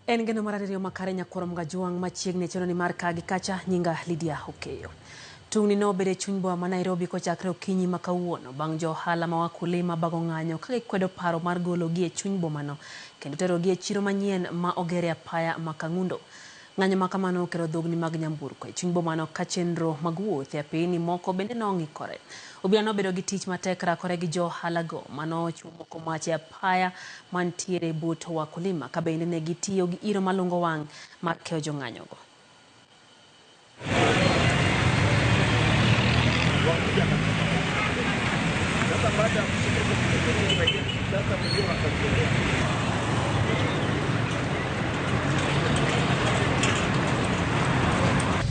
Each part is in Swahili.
En geno marariyo makare nyakoro mga juang machiegni cheno ni mar kagi kacha nyinga Lydia Okeyo. Tungni no bede chuny boma ma Nairobi kochakre okinyi ma kawuono bang' jo ohala ma Wakulima bago ng'anyo ka gikwedo paro mar golo gi e chuny boma no kendo tero gi e chiro manyien ma ogere apaya ma Kangundo. Ng'anyo ma kamano okelo dhogni mag nyamburko e chuny boma no ka chenro mag wuoth e apeyni moko bende nong'ikore. Obila no bedo gi tich matek rakore gi jo ohala go mano chumoko mach e apaya mantiere but Wakulima ka bende ne gitiyo gi iro malungo wang' mar keyo jo ng'anyo go.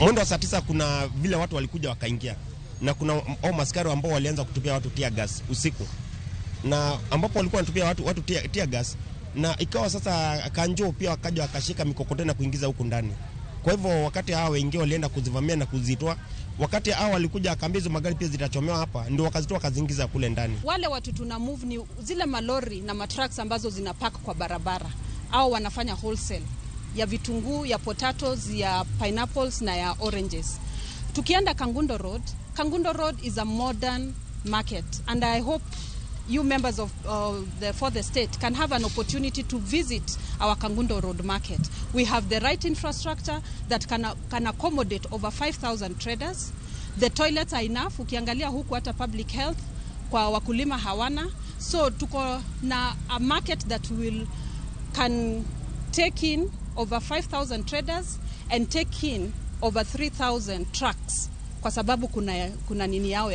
Mwendo wa saa 9 kuna vile watu walikuja wakaingia na kuna maskari ambao walianza kutupia watu tear gas usiku, na ambapo walikuwa wanatupia watu tear gas, na ikawa sasa kanjo pia wakaja wakashika mikokoteni na kuingiza huku ndani. Kwa hivyo wakati hao wengine walienda kuzivamia na kuzitoa, wakati hao walikuja akaambia hizo magari pia zitachomewa hapa, ndio wakazitoa kazingiza kule ndani. Wale watu tuna move ni zile malori na matrucks ambazo zinapark kwa barabara, au wanafanya wholesale ya vitunguu, ya potatoes, ya pineapples na ya oranges. Tukienda Kangundo Road is a modern market, and I hope you members of the state can have an opportunity to visit our Kangundo Road market. We have the right infrastructure that can accommodate over 5,000 traders. The toilets are enough. Ukiangalia huku hata public health kwa wakulima hawana. So tuko na a market that can take in over 5,000 traders and take in over 3,000 trucks kwa sababu kuna nini yao